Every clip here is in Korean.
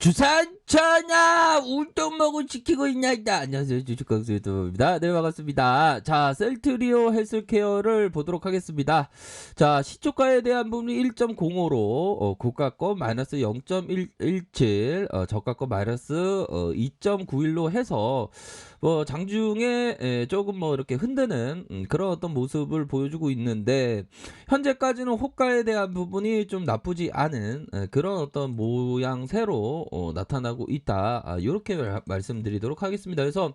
주산천하 울동먹을 지키고 있나이다. 안녕하세요, 주식광수 유튜브입니다. 네, 반갑습니다. 자, 셀트리오 헬스케어를 보도록 하겠습니다. 자, 시초가에 대한 부분이 1.05로 고가권 마이너스 0.117, 저가권 마이너스 2.91로 해서 뭐 장중에 조금 뭐 이렇게 흔드는 그런 어떤 모습을 보여주고 있는데, 현재까지는 호가에 대한 부분이 좀 나쁘지 않은 그런 어떤 모양새로 나타나고 있다. 이렇게 말씀드리도록 하겠습니다. 그래서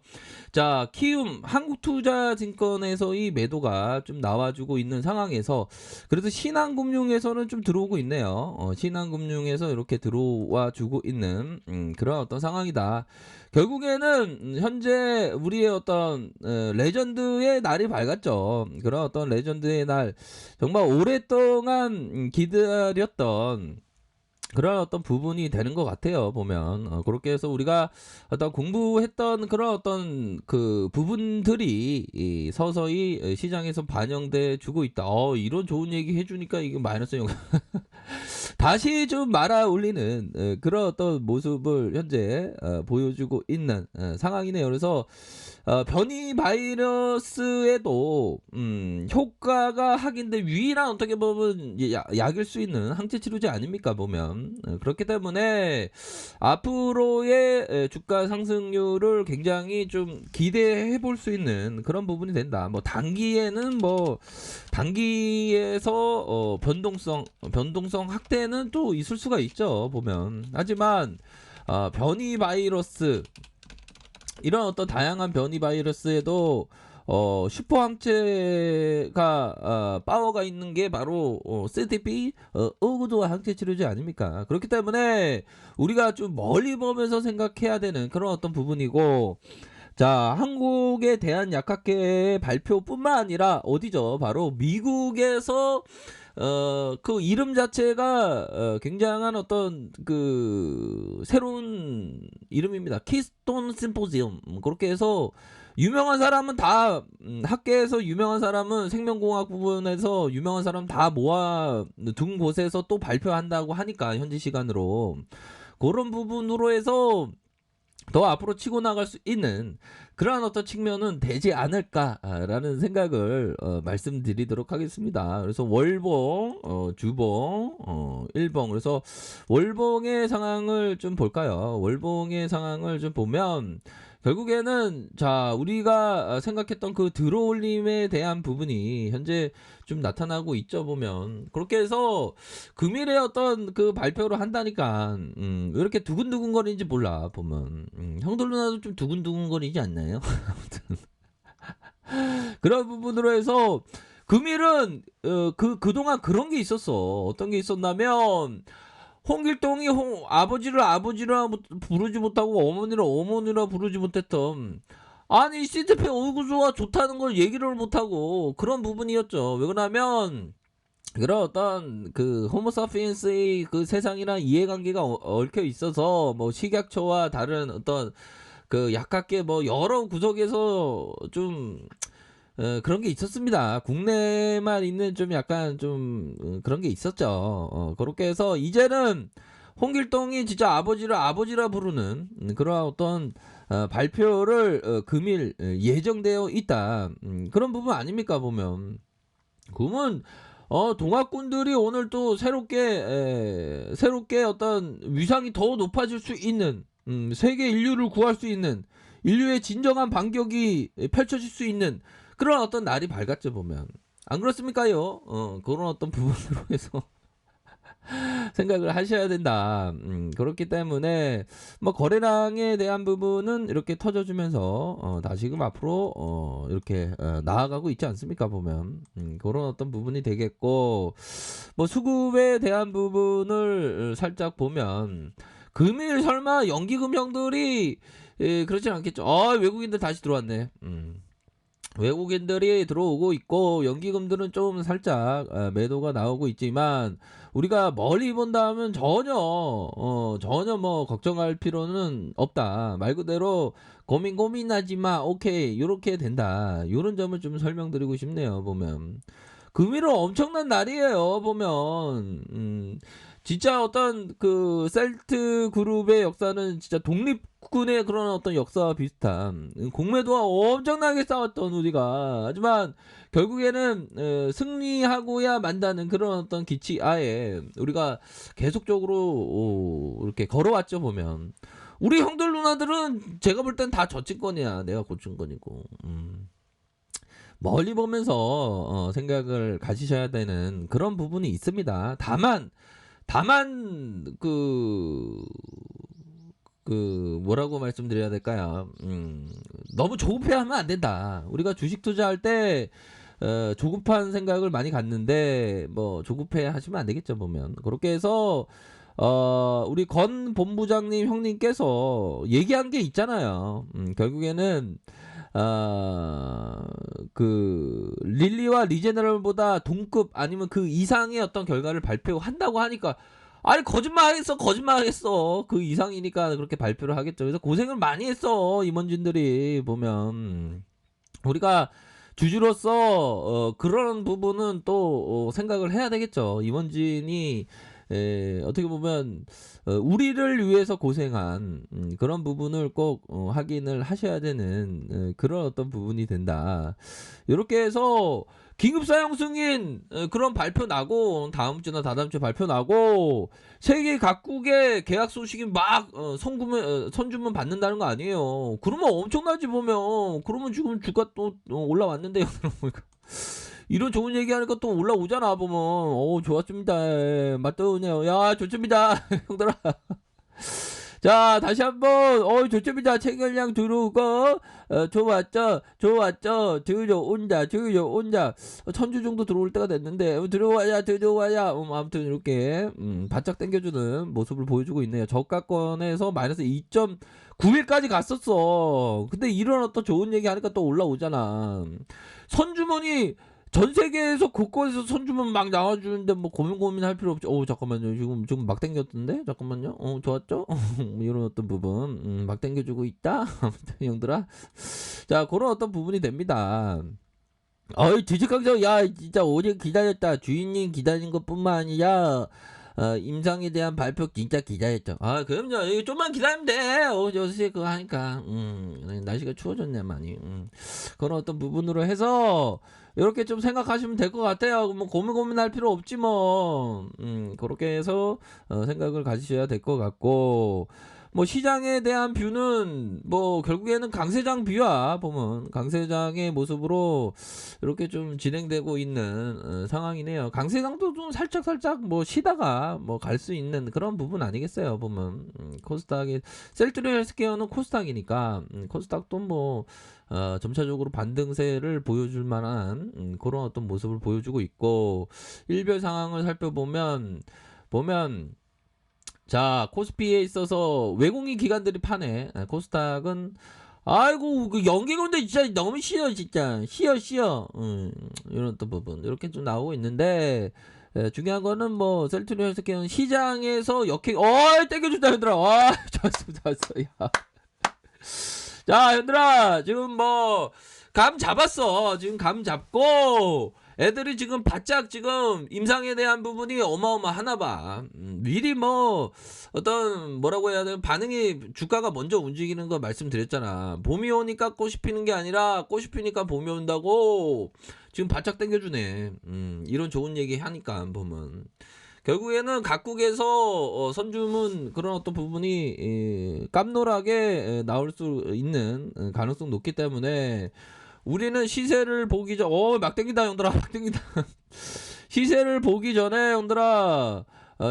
자, 키움 한국투자증권에서의 매도가 좀 나와주고 있는 상황에서, 그래서 신한금융에서는 좀 들어오고 있네요. 신한금융에서 이렇게 들어와 주고 있는 그런 어떤 상황이다. 결국에는 현재 우리의 어떤 레전드의 날이 밝았죠. 그런 어떤 레전드의 날, 정말 오랫동안 기다렸던 그런 어떤 부분이 되는 것 같아요, 보면. 그렇게 해서 우리가 어떤 공부했던 그런 어떤 그 부분들이 서서히 시장에서 반영돼 주고 있다. 이런 좋은 얘기 해주니까 이게 마이너스 영 다시 좀 말아 올리는 그런 어떤 모습을 현재 보여주고 있는 상황이네요. 그래서 변이 바이러스에도 효과가 하긴데 유일한 어떻게 보면 약일 수 있는 항체 치료제 아닙니까, 보면. 그렇기 때문에 앞으로의 주가 상승률을 굉장히 좀 기대해 볼 수 있는 그런 부분이 된다. 뭐 단기에는 뭐 단기에서 변동성 확대는 또 있을 수가 있죠, 보면. 하지만 변이 바이러스, 이런 어떤 다양한 변이 바이러스에도 슈퍼 항체가 파워가 있는 게 바로 CTP 의구조화 항체 치료제 아닙니까? 그렇기 때문에 우리가 좀 멀리 보면서 생각해야 되는 그런 어떤 부분이고, 자, 한국에 대한 약학회의 발표뿐만 아니라 어디죠? 바로 미국에서 그 이름 자체가 굉장한 어떤 그 새로운 이름입니다. 키스톤 심포지엄. 그렇게 해서 유명한 사람은 다 학계에서 유명한 사람은 생명공학 부분에서 유명한 사람 다 모아 둔 곳에서 또 발표한다고 하니까, 현지 시간으로 그런 부분으로 해서 더 앞으로 치고 나갈 수 있는 그러한 어떤 측면은 되지 않을까라는 생각을 말씀드리도록 하겠습니다. 그래서 월봉, 주봉, 일봉, 그래서 월봉의 상황을 좀 볼까요? 월봉의 상황을 좀 보면 결국에는, 자, 우리가 생각했던 그 들어올림에 대한 부분이 현재 좀 나타나고 있죠, 보면. 그렇게 해서 금일에 어떤 그 발표를 한다니까 왜 이렇게 두근두근거리는지 몰라, 보면. 형들 누나도 좀 두근두근거리지 않나요? 아무튼 그런 부분으로 해서 금일은 그동안 그런 게 있었어. 어떤 게 있었냐면, 홍길동이 아버지를 부르지 못하고 어머니라 부르지 못했던, 아니 시트패 오구조가 좋다는 걸 얘기를 못하고 그런 부분이었죠. 왜 그러냐면 그런 어떤 그 호모사피엔스의 그 세상이랑 이해관계가 얽혀 있어서, 뭐 식약처와 다른 어떤 그 약학계 뭐 여러 구석에서 좀 그런 게 있었습니다. 국내만 있는 좀 약간 좀 그런 게 있었죠. 그렇게 해서 이제는 홍길동이 진짜 아버지라 부르는 그런 어떤 발표를 금일 예정되어 있다. 그런 부분 아닙니까, 보면. 그러면 동학군들이 오늘 또 새롭게 어떤 위상이 더 높아질 수 있는, 세계 인류를 구할 수 있는, 인류의 진정한 반격이 펼쳐질 수 있는 그런 어떤 날이 밝았죠, 보면. 안 그렇습니까요? 그런 어떤 부분으로 해서 생각을 하셔야 된다. 그렇기 때문에 뭐 거래량에 대한 부분은 이렇게 터져주면서 다시금 앞으로 이렇게 나아가고 있지 않습니까, 보면. 그런 어떤 부분이 되겠고, 뭐 수급에 대한 부분을 살짝 보면 금일 설마 연기금 형들이 그렇진 않겠죠. 외국인들 다시 들어왔네. 외국인들이 들어오고 있고 연기금들은 좀 살짝 매도가 나오고 있지만, 우리가 멀리 본다면 전혀 뭐 걱정할 필요는 없다. 말 그대로 고민하지 마. 오케이, 요렇게 된다. 요런 점을 좀 설명드리고 싶네요, 보면. 금일은 엄청난 날이에요, 보면. 진짜 어떤 그 셀트 그룹의 역사는 진짜 독립군의 그런 어떤 역사와 비슷한 공매도와 엄청나게 싸웠던 우리가 하지만 결국에는 승리하고야 만다는 그런 어떤 기치하에 우리가 계속적으로 이렇게 걸어왔죠 보면 우리 형들 누나들은 제가 볼 땐 다 저친권이야 내가 고친권이고 멀리 보면서 생각을 가지셔야 되는 그런 부분이 있습니다. 다만 뭐라고 말씀드려야 될까요? 너무 조급해하면 안 된다. 우리가 주식 투자할 때 조급한 생각을 많이 갖는데 뭐 조급해 하시면 안 되겠죠 보면 그렇게 해서 우리 건 본부장님 형님께서 얘기한 게 있잖아요. 결국에는 그 릴리와 리제너럴보다 동급 아니면 그 이상의 어떤 결과를 발표한다고 하니까 아니 거짓말하겠어 그 이상이니까 그렇게 발표를 하겠죠. 그래서 고생을 많이 했어 임원진들이 보면 우리가 주주로서 그런 부분은 또 생각을 해야 되겠죠. 임원진이 어떻게 보면 우리를 위해서 고생한 그런 부분을 꼭 확인을 하셔야 되는 그런 어떤 부분이 된다. 이렇게 해서 긴급 사용 승인 그런 발표 나고 다음 주나 다다음 주에 발표 나고 세계 각국의 계약 소식이 막 선주문 받는다는 거 아니에요. 그러면 엄청나지 보면 그러면 지금 주가 또 올라왔는데요. 이런 좋은 얘기하니까 또 올라오잖아 보면 좋았습니다. 맞더네요. 야 좋습니다. 형들아. 자 다시 한번 좋습니다. 체결량 들어오고 좋았죠 들어온다 천주 정도 들어올 때가 됐는데 들어와야 아무튼 이렇게 바짝 당겨주는 모습을 보여주고 있네요. 저가권에서 마이너스 2.91까지 갔었어. 근데 이런 어떤 좋은 얘기 하니까 또 올라오잖아. 선주문이 전 세계에서 곳곳에서 선주문 막 나와주는데 뭐 고민할 필요 없죠. 잠깐만요. 지금 막 당겼던데? 잠깐만요. 좋았죠? 이런 어떤 부분 막 당겨주고 있다. 아무튼 형들아. 자 그런 어떤 부분이 됩니다. 주식강정 야 진짜 오래 기다렸다. 주인님 기다린 것뿐만 아니라 임상에 대한 발표 진짜 기다렸죠. 그럼요. 이거 좀만 기다리면 돼. 요새 그거 하니까 날씨가 추워졌네 많이. 그런 어떤 부분으로 해서 이렇게 좀 생각하시면 될 것 같아요. 뭐 고민할 필요 없지 뭐. 그렇게 해서 생각을 가지셔야 될 것 같고. 뭐 시장에 대한 뷰는 뭐 결국에는 강세장 뷰야 보면 강세장의 모습으로 이렇게 좀 진행되고 있는 상황이네요. 강세장도 좀 살짝 뭐 쉬다가 뭐 갈 수 있는 그런 부분 아니겠어요 보면 코스닥이 셀트리 헬스케어는 코스닥이니까 코스닥도 뭐 점차적으로 반등세를 보여줄 만한 그런 어떤 모습을 보여주고 있고 일별 상황을 살펴보면 자 코스피에 있어서 외국인 기관들이 파네. 코스닥은 아이고 그 연기군데 진짜 너무 쉬어 진짜 쉬어 이런 또 부분 이렇게 좀 나오고 있는데 중요한 거는 뭐 셀트리 헬스케어는 시장에서 역행 땡겨준다 얘들아. 좋았어 야. 자 현들아 지금 뭐 감 잡았어. 지금 감 잡고 애들이 지금 바짝 지금 임상에 대한 부분이 어마어마하나 봐. 미리 뭐 어떤 뭐라고 해야 되나 반응이 주가가 먼저 움직이는 거 말씀드렸잖아. 봄이 오니까 꽃이 피는 게 아니라 꽃이 피니까 봄이 온다고 지금 바짝 당겨주네. 이런 좋은 얘기 하니까 보면 결국에는 각국에서 선주문 그런 어떤 부분이 깜놀하게 나올 수 있는 가능성 높기 때문에 우리는 시세를 보기 전 막 땡긴다 형들아 막 땡긴다. 시세를 보기 전에 형들아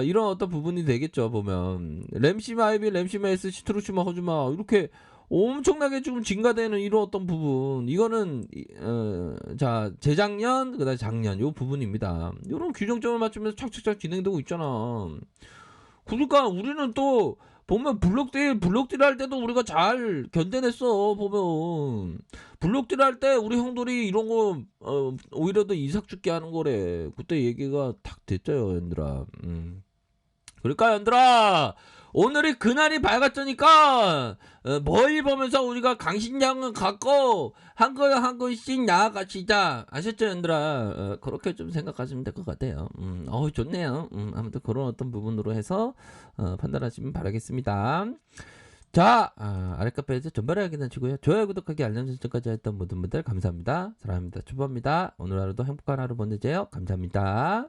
이런 어떤 부분이 되겠죠 보면 램시마 아이비 램시마 SC 트루시마 허즈마 이렇게 엄청나게 지금 증가되는 이런 어떤 부분 이거는 자 재작년 그다음에 작년 요 부분입니다. 이런 규정점을 맞추면서 착착착 진행되고 있잖아. 그러니까 우리는 또 보면 블록딜 할 때도 우리가 잘 견뎌냈어. 보면 블록딜 할 때 우리 형들이 이런 거 오히려 더 이삭 죽게 하는 거래. 그때 얘기가 탁 됐죠, 얘들아. 그러니까 얘들아 오늘이 그날이 밝았으니까 멀리 보면서 우리가 강신장을 갖고 한 걸 한 걸씩 나아가시자. 아셨죠, 얘들아? 그렇게 좀 생각하시면 될 것 같아요. 좋네요. 아무튼 그런 어떤 부분으로 해서 판단하시면 바라겠습니다. 자, 아랫카페에서 전발하게 나시고요. 좋아요, 구독하기, 알람 설정까지 했던 모든 분들 감사합니다. 사랑합니다. 축복합니다. 오늘 하루도 행복한 하루 보내세요. 감사합니다.